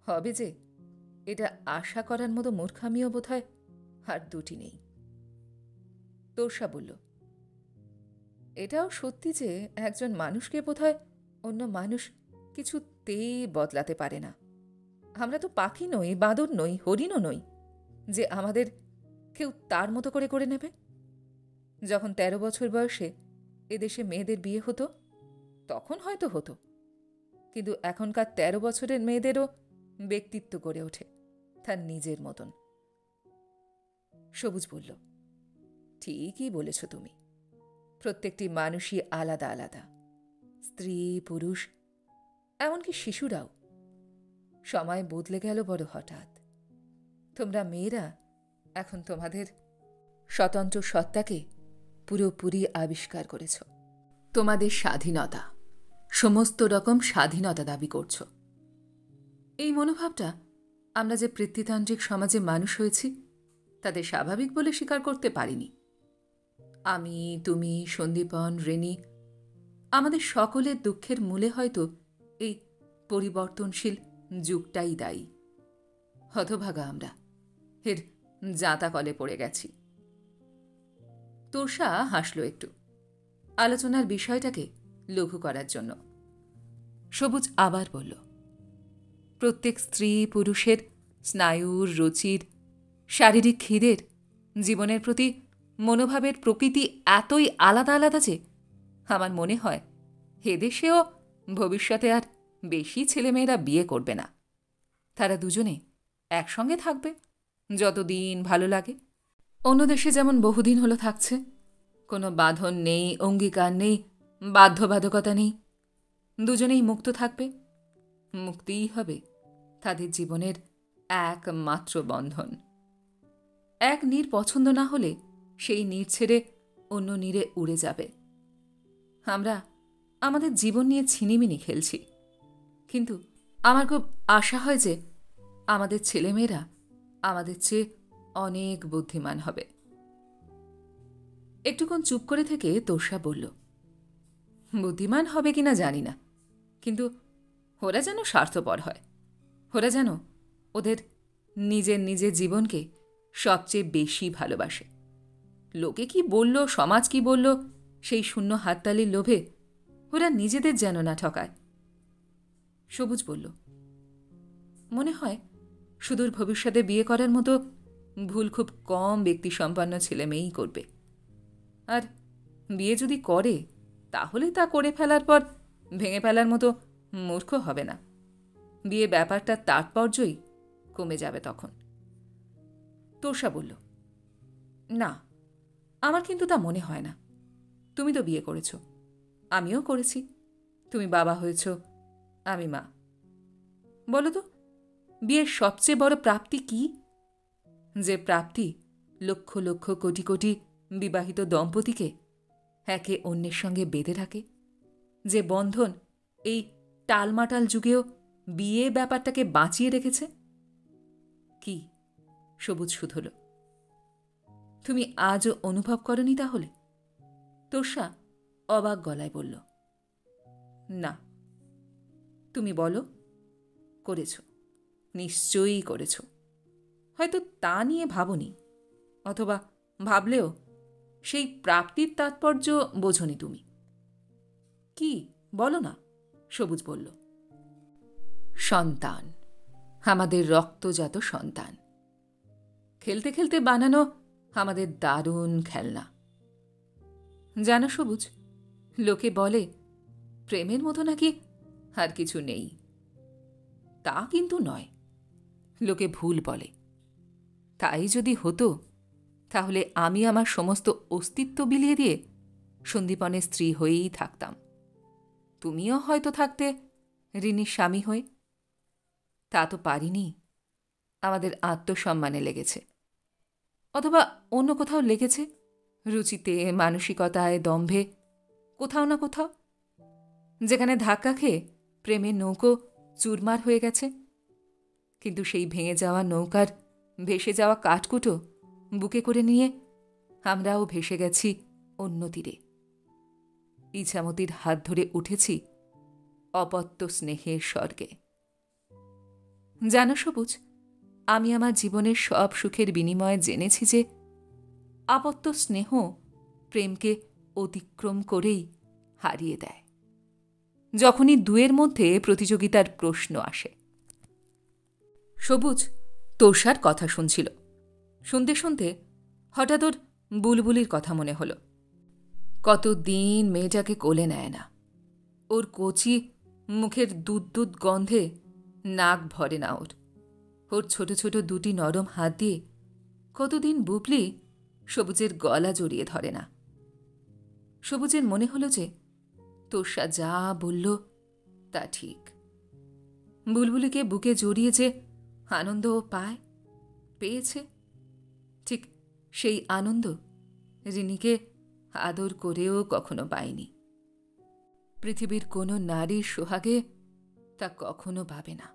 হবে যে এটা আশা করার মতো মূর্খামিও বোধহয় আর দুটি নেই। তোষা বলল, এটাও সত্যি যে একজন মানুষকে বোধহয় অন্য মানুষ কিছুতেই বদলাতে পারে না। আমরা তো পাখি নই, বাঁদর নই, হরিণও নই যে আমাদের কেউ তার মতো করে করে নেবে। যখন 13 বছর বয়সে এদেশে মেয়েদের বিয়ে হতো, তখন হয়তো হতো, কিন্তু এখনকার 13 বছরের মেয়েদেরও ব্যক্তিত্ব গড়ে ওঠে তার নিজের মতন। সবুজ বলল, ঠিকই বলেছ তুমি। প্রত্যেকটি মানুষই আলাদা আলাদা, স্ত্রী, পুরুষ, এমনকি শিশুরাও। সময় বদলে গেল বড় হঠাৎ। তোমরা মেয়েরা এখন তোমাদের স্বতন্ত্র সত্তাকে পুরোপুরি আবিষ্কার করেছ। তোমাদের স্বাধীনতা, সমস্ত রকম স্বাধীনতা দাবি করছ। এই মনোভাবটা আমরা যে পিতৃতান্ত্রিক সমাজে মানুষ হয়েছি তাদের স্বাভাবিক বলে স্বীকার করতে পারিনি। আমি, তুমি, সন্দীপন, রেনি, আমাদের সকলের দুঃখের মূলে হয়তো এই পরিবর্তনশীল যুগটাই দায়ী। হতভাগা আমরা, এর জাঁতা কলে পড়ে গেছি। তোষা হাসল একটু, আলোচনার বিষয়টাকে লঘু করার জন্য। সবুজ আবার বলল, প্রত্যেক স্ত্রী পুরুষের স্নায়ুর, রুচির, শারীরিক খিদের, জীবনের প্রতি মনোভাবের প্রকৃতি এতই আলাদা আলাদা যে আমার মনে হয় এদেশেও ভবিষ্যতে আর বেশি ছেলেমেয়েরা বিয়ে করবে না। তারা দুজনে একসঙ্গে থাকবে যতদিন ভালো লাগে। অন্য দেশে যেমন বহুদিন হলো থাকছে, কোনো বাঁধন নেই, অঙ্গীকার নেই, বাধ্যবাধকতা নেই, দুজনেই মুক্ত থাকবে। মুক্তিই হবে তাদের জীবনের একমাত্র বন্ধন। এক নীড় পছন্দ না হলে সেই নীড় ছেড়ে অন্য নীড়ে উড়ে যাবে। আমরা আমাদের জীবন নিয়ে ছিনিমিনি খেলছি, কিন্তু আমার খুব আশা হয় যে আমাদের ছেলেমেয়েরা আমাদের চেয়ে অনেক বুদ্ধিমান হবে। একটুক্ষণ চুপ করে থেকে তোষা বলল, বুদ্ধিমান হবে কিনা জানি না, কিন্তু ওরা যেন স্বার্থপর হয়। ওরা যেন ওদের নিজের নিজের জীবনকে সবচেয়ে বেশি ভালোবাসে। লোকে কি বলল, সমাজ কি বলল, সেই শূন্য হাততালির লোভে ওরা নিজেদের যেন না ঠকায়। সবুজ বলল, মনে হয় সুদূর ভবিষ্যতে বিয়ে করার মতো ভুল খুব কম ব্যক্তিসম্পন্ন ছেলে মেয়েই করবে। আর বিয়ে যদি করে, তাহলে তা করে ফেলার পর ভেঙে ফেলার মতো মূর্খ হবে না। বিয়ে ব্যাপারটার তাৎপর্যই কমে যাবে তখন। তোষা বলল, না, আমার কিন্তু তা মনে হয় না। তুমি তো বিয়ে করেছ, আমিও করেছি। তুমি বাবা হয়েছ, আমি মা। বলো তো, বিয়ের সবচেয়ে বড় প্রাপ্তি কি? যে প্রাপ্তি লক্ষ লক্ষ কোটি কোটি বিবাহিত দম্পতিকে একে অন্যের সঙ্গে বেঁধে রাখে, যে বন্ধন এই টালমাটাল যুগেও বিয়ে ব্যাপারটাকে বাঁচিয়ে রেখেছে। কি? সবুজ শুধল, তুমি আজও অনুভব করনি তাহলে? তোষা অবাক গলায় বলল, না। তুমি বলো, করেছ, নিশ্চয়ই করেছ। হয়তো তা নিয়ে ভাবনি, অথবা ভাবলেও সেই প্রাপ্তির তাৎপর্য বোঝনি তুমি। কি বলো না? সবুজ বলল, সন্তান, আমাদের রক্তজাত সন্তান, খেলতে খেলতে বানানো আমাদের দারুণ খেলনা। জানো সবুজ, লোকে বলে প্রেমের মতো নাকি আর কিছু নেই। তা কিন্তু নয়, লোকে ভুল বলে। তাই যদি হতো, তাহলে আমি আমার সমস্ত অস্তিত্ব বিলিয়ে দিয়ে সন্দীপনের স্ত্রী হয়েই থাকতাম। তুমিও হয়তো থাকতে ঋণীর স্বামী হয়ে। তা তো পারিনি, আমাদের আত্মসম্মানে লেগেছে, অথবা অন্য কোথাও লেগেছে, রুচিতে, মানসিকতায়, দম্ভে, কোথাও না কোথাও, যেখানে ধাক্কা খেয়ে প্রেমের নৌকো চুরমার হয়ে গেছে। কিন্তু সেই ভেঙে যাওয়া নৌকার ভেসে যাওয়া কাঠকুটো বুকে করে নিয়ে আমরাও ভেসে গেছি অন্য তীরে। ইছামতির হাত ধরে উঠেছি অপত্য স্নেহের স্বর্গে। জানো সবুজ, আমি আমার জীবনের সব সুখের বিনিময়ে জেনেছি যে আপত্য স্নেহ প্রেমকে অতিক্রম করেই হারিয়ে দেয়, যখনই দুয়ের মধ্যে প্রতিযোগিতার প্রশ্ন আসে। সবুজ তোষার কথা শুনছিল। শুনতে শুনতে হঠাৎ ওর বুলবুলির কথা মনে হল। কতদিন মেয়েটাকে কোলে নেয় না। ওর কচি মুখের দুধ দুধ গন্ধে নাক ভরে না ওর। ওর ছোট ছোট দুটি নরম হাত দিয়ে কতদিন বুবলি সবুজের গলা জড়িয়ে ধরে না। সবুজের মনে হল যে তোষা যা বলল তা ঠিক। বুলবুলিকে বুকে জড়িয়ে যে আনন্দ ও পায়, পেয়েছে, ঠিক সেই আনন্দ রিনিকে আদর করেও কখনো পায়নি। পৃথিবীর কোনো নারীর সোহাগে তা কখনো পাবে না।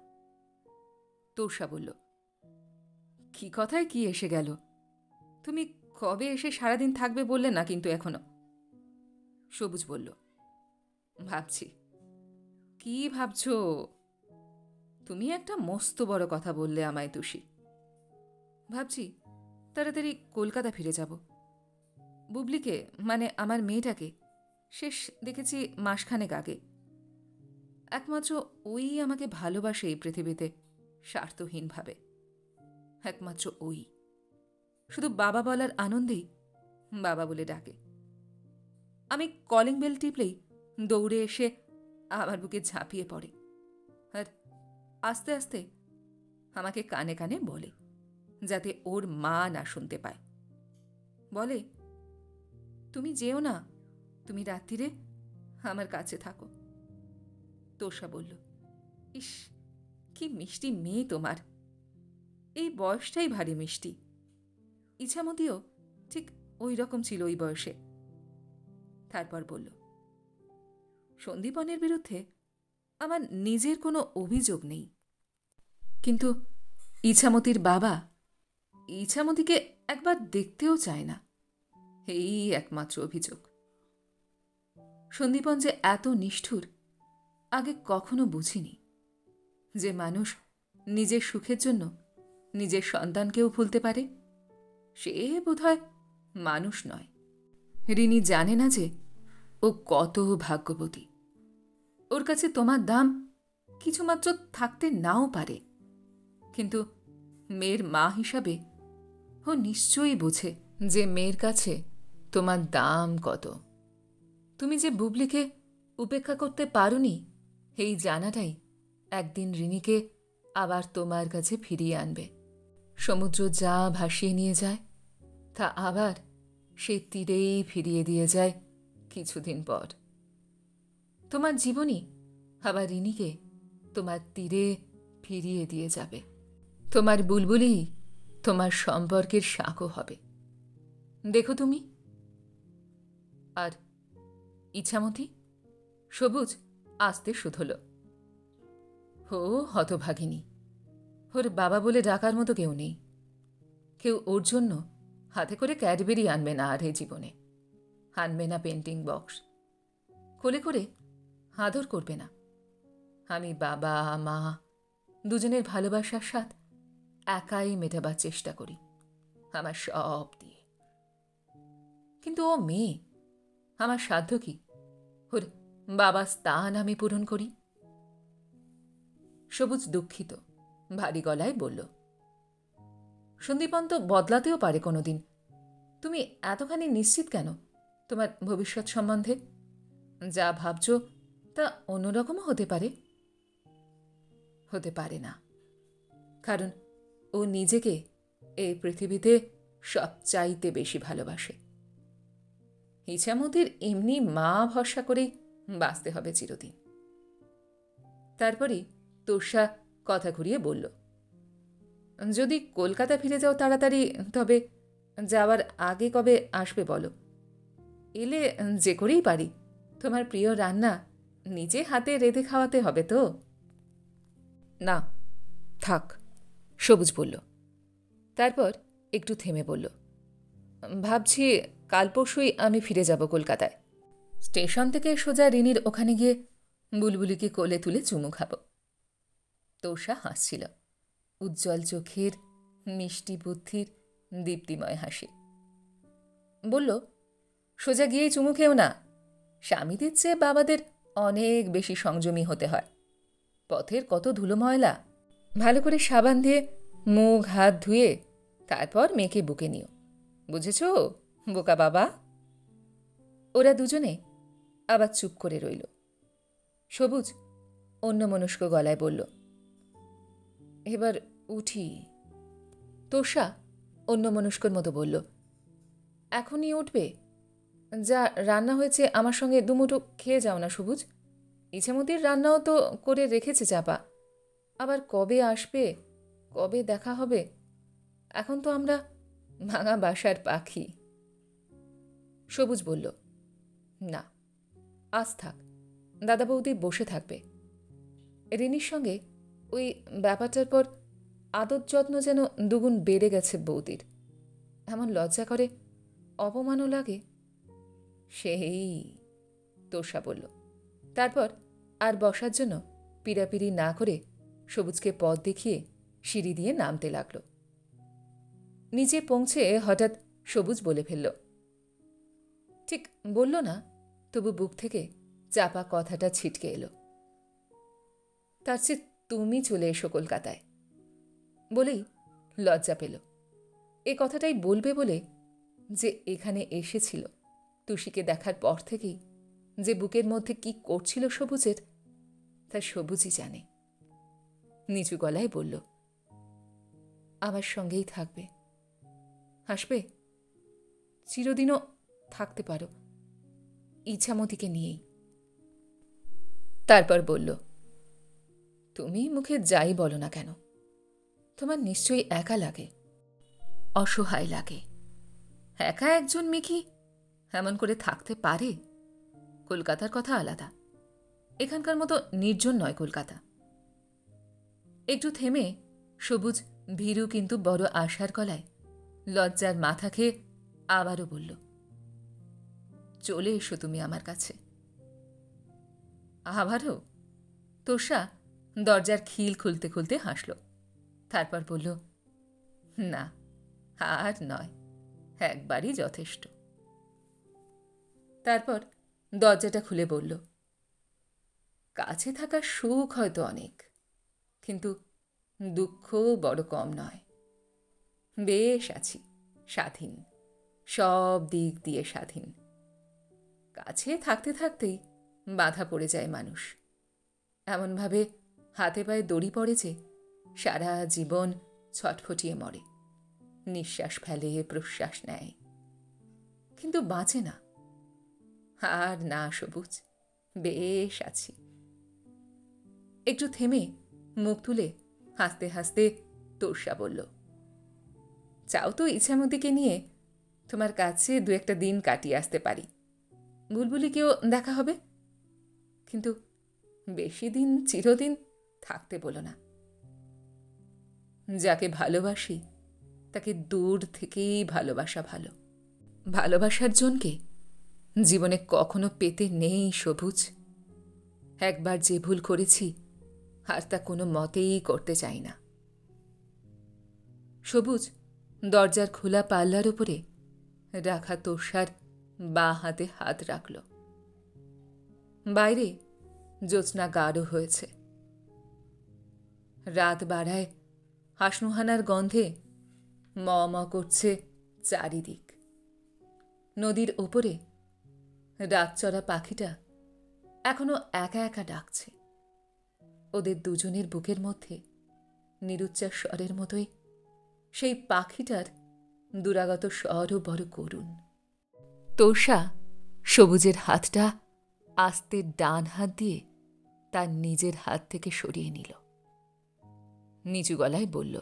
তোষা বলল, কি কথায় কি এসে গেল? তুমি কবে এসে সারাদিন থাকবে বললে না কিন্তু এখনো। সবুজ বলল, ভাবছি। কি ভাবছ? তুমি একটা মস্ত বড় কথা বললে আমায় তুষি। ভাবছি তাড়াতাড়ি কলকাতা ফিরে যাব। বুবলিকে, মানে আমার মেয়েটাকে শেষ দেখেছি মাসখানেক আগে। একমাত্র ওই আমাকে ভালোবাসে এই পৃথিবীতে, স্বার্থহীনভাবে। একমাত্র ওই। শুধু বাবা বলার আনন্দেই বাবা বলে ডাকে। আমি কলিং বেল টিপলেই দৌড়ে এসে আমার বুকে ঝাঁপিয়ে পড়ে, আর আস্তে আস্তে আমাকে কানে কানে বলে, যাতে ওর মা না শুনতে পায়। বলে, তুমি যেও না, তুমি রাত্রিরে আমার কাছে থাকো। তোষা বলল, ইস, কি মিষ্টি মেয়ে তোমার, এই বয়সটাই ভারী মিষ্টি। ইছামতিও ঠিক ওই রকম ছিল ওই বয়সে। তারপর বলল, সন্দীপনের বিরুদ্ধে আমার নিজের কোনো অভিযোগ নেই, কিন্তু ইছামতির বাবা ইছামতিকে একবার দেখতেও চায় না, এই একমাত্র অভিযোগ। সন্দীপন যে এত নিষ্ঠুর আগে কখনো বুঝিনি, যে মানুষ নিজের সুখের জন্য নিজের সন্তানকেও ভুলতে পারে, সে বোধহয় মানুষ নয়। রিনি জানে না যে ও কত ভাগ্যবতী। ওর কাছে তোমার দাম কিছুমাত্র থাকতে নাও পারে, কিন্তু মেয়ের মা হিসাবে ও নিশ্চয়ই বোঝে যে মেয়ের কাছে তোমার দাম কত। তুমি যে বুবলিকে উপেক্ষা করতে পারোনি, এই জানাটাই একদিন রিনিকে আবার তোমার কাছে ফিরিয়ে আনবে। সমুদ্র যা ভাসিয়ে নিয়ে যায় তা আবার সেই তীরেই ফিরিয়ে দিয়ে যায় কিছুদিন পর। তোমার জীবনই আবার রিনিকে তোমার তীরে ফিরিয়ে দিয়ে যাবে। তোমার বুলবুলি তোমার সম্পর্কের সাঁকো হবে, দেখো তুমি। আর ইছামতি? সবুজ আস্তে শুধল। ও হতভাগিনী, ওর বাবা বলে ডাকার মতো কেউ নেই। কেউ ওর জন্য হাতে করে ক্যাডবেরি আনবে না আর এই জীবনে, আনবে না পেন্টিং বক্স, কোলে করে আদর করবে না। আমি বাবা মা দুজনের ভালোবাসার স্বাদ একাই মেটাবার চেষ্টা করি আমার সব দিয়ে। কিন্তু ও মেয়ে, আমার সাধ্য কি ওর বাবার স্থান আমি পূরণ করি? সবুজ দুঃখিত ভারী গলায় বলল, সন্দীপন তো বদলাতেও পারে কোনোদিন। তুমি এতখানি নিশ্চিত কেন তোমার ভবিষ্যৎ সম্বন্ধে? যা ভাবছ তা অন্যরকমও হতে পারে। হতে পারে না, কারণ ও নিজেকে এই পৃথিবীতে সবচাইতে বেশি ভালোবাসে। ইছামতির এমনি মা ভরসা করেই বাঁচতে হবে চিরদিন। তারপরই তোষা কথা ঘুরিয়ে বলল, যদি কলকাতা ফিরে যাও তাড়াতাড়ি, তবে যাওয়ার আগে কবে আসবে বলো? এলে যে করেই পারি তোমার প্রিয় রান্না নিজে হাতে রেঁধে খাওয়াতে হবে তো? না, থাক, সবুজ বলল। তারপর একটু থেমে বলল, ভাবছি কাল পরশুই আমি ফিরে যাব কলকাতায়। স্টেশন থেকে সোজা রিনির ওখানে গিয়ে বুলবুলিকে কোলে তুলে চুমু খাব। তোষা হাসছিল, উজ্জ্বল চোখের, মিষ্টি বুদ্ধির দীপ্তিময় হাসি। বলল, সোজা গিয়েই চুমু খেও না, স্বামীদের চেয়ে বাবাদের অনেক বেশি সংযমী হতে হয়। পথের কত ধুলো ময়লা, ভালো করে সাবান দিয়ে মুখ হাত ধুয়ে তারপর মেয়েকে বুকে নিও, বুঝেছ বোকা বাবা? ওরা দুজনে আবার চুপ করে রইল। সবুজ অন্যমনস্ক গলায় বলল, এবার উঠি। তোষা অন্যমনস্কর মতো বলল, এখনই উঠবে? যা রান্না হয়েছে আমার সঙ্গে দুমুঠো খেয়ে যাও না সবুজ। ইছামতির রান্নাও তো করে রেখেছে চাপা। আবার কবে আসবে, কবে দেখা হবে? এখন তো আমরা ভাঙা বাসার পাখি। সবুজ বলল, না, আজ থাক, দাদা বৌদি বসে থাকবে। রিনির সঙ্গে ওই ব্যাপারটার পর আদর যত্ন যেন দুগুণ বেড়ে গেছে বৌদির। এমন লজ্জা করে, অপমানও লাগে। সেই, তোষা বলল। তারপর আর বসার জন্য পিড়াপিড়ি না করে সবুজকে পথ দেখিয়ে সিঁড়ি দিয়ে নামতে লাগল। নিচে পৌঁছে হঠাৎ সবুজ বলে ফেলল, ঠিক বলল না, তবু বুক থেকে চাপা কথাটা ছিটকে এলো, তার চেয়ে তুমি চলে এসো কলকাতায়। বলেই লজ্জা পেল। এ কথাটাই বলবে বলে যে এখানে এসেছিল তুষিকে দেখার পর থেকেই যে বুকের মধ্যে কি করছিল সবুজের, তা সবুজই জানে। নিচু গলায় বলল, আমার সঙ্গেই থাকবে, আসবে? চিরদিনও থাকতে পারো ইছামতিকে নিয়েই। তারপর বলল, তুমি মুখে যাই বলো না কেন, তোমার নিশ্চয়ই একা লাগে, অসহায় লাগে। একা একজন মেয়ে কি এমন করে থাকতে পারে? কলকাতার কথা আলাদা, এখানকার মতো নির্জন নয় কলকাতা। একটু থেমে সবুজ ভীরু কিন্তু বড় আশার গলায় লজ্জার মাথা খেয়ে আবারও বলল, চলে এসো তুমি আমার কাছে। আবারও? তোষা দরজার খিল খুলতে খুলতে হাসল। তারপর বলল, না, আর নয়, একবারই যথেষ্ট। তারপর দরজাটা খুলে বলল, কাছে থাকার সুখ হয়তো অনেক, কিন্তু দুঃখ বড় কম নয়। বেশ আছি, স্বাধীন, সব দিক দিয়ে স্বাধীন। কাছে থাকতে থাকতেই বাধা পড়ে যায় মানুষ, এমনভাবে হাতে পায়ে দড়ি পড়ে যে সারা জীবন ছটফটিয়ে মরে, নিঃশ্বাস ফেলে, প্রশ্বাস নেয়, কিন্তু বাঁচে না। আর না সবুজ, বেশ আছি। একটু থেমে মুখ তুলে হাসতে হাসতে তোষা বলল, চাও তো ইছামতিকে নিয়ে তোমার কাছে দু একটা দিন কাটিয়ে আসতে পারি, বুলবুলিকেও দেখা হবে, কিন্তু বেশি দিন চিরদিন থাকতে বলো না। যাকে ভালোবাসি তাকে দূর থেকেই ভালোবাসা ভালো। ভালোবাসার জনকে জীবনে কখনো পেতে নেই সবুজ। একবার যে ভুল করেছি আর তা কোনো মতেই করতে চাই না। সবুজ দরজার খোলা পাল্লার উপরে রাখা তোষার বাঁ হাতে হাত রাখল। বাইরে জ্যোৎস্না গাঢ় হয়েছে। রাত বাড়ায় হাসনুহানার গন্ধে ম ম করছে চারিদিক। নদীর ওপরে রাতচরা পাখিটা এখনো একা একা ডাকছে। ওদের দুজনের বুকের মধ্যে নিরুচ্চার স্বরের মতোই সেই পাখিটার দুরাগত স্বরও বড় করুণ। তোষা সবুজের হাতটা আস্তে ডান হাত দিয়ে তার নিজের হাত থেকে সরিয়ে নিল। নিচু গলায় বলল,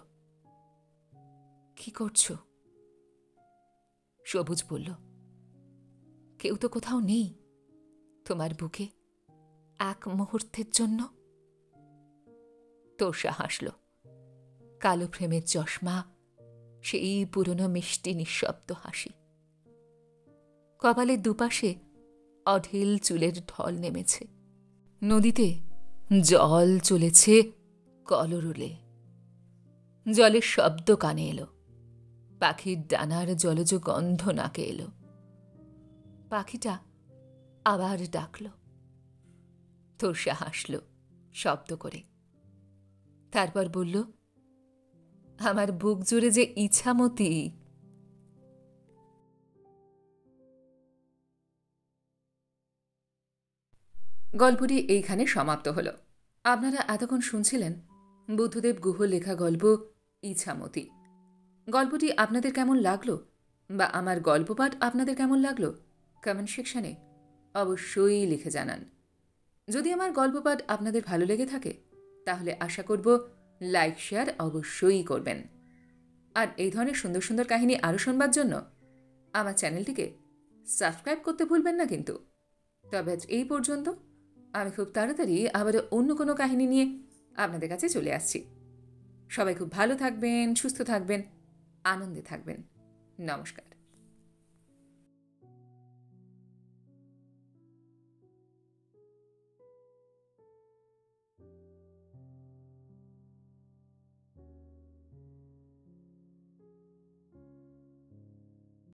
কি করছো? সবুজ বলল, কেউ তো কোথাও নেই তোমার বুকে এক মুহূর্তের জন্য। তোষা হাসল। কালো ফ্রেমের চশমা, সেই পুরনো মিষ্টি নিঃশব্দ হাসি। কপালের দুপাশে অঢেল চুলের ঢল নেমেছে। নদীতে জল চলেছে কলরলে। জলের শব্দ কানে এলো, পাখির ডানার জলজ গন্ধ নাকে এলো। পাখিটা আবার ডাকল। তোষা হাসল শব্দ করে। তারপর বলল, আমার বুক জুড়ে যে ইছামতি। গল্পটি এইখানে সমাপ্ত হল। আপনারা এতক্ষণ শুনছিলেন বুদ্ধদেব গুহ লেখা গল্প ইছামতি। গল্পটি আপনাদের কেমন লাগলো বা আমার গল্পপাঠ আপনাদের কেমন লাগলো কমেন্ট সেকশনে অবশ্যই লিখে জানান। যদি আমার গল্পপাঠ আপনাদের ভালো লেগে থাকে তাহলে আশা করব লাইক শেয়ার অবশ্যই করবেন। আর এই ধরনের সুন্দর সুন্দর কাহিনী আরও শুনবার জন্য আমার চ্যানেলটিকে সাবস্ক্রাইব করতে ভুলবেন না কিন্তু। তবে আজ এই পর্যন্ত। আমি খুব তাড়াতাড়ি আবারও অন্য কোনো কাহিনী নিয়ে আপনাদের কাছে চলে আসছি। সবাই খুব ভালো থাকবেন, সুস্থ থাকবেন, আনন্দে থাকবেন। নমস্কার।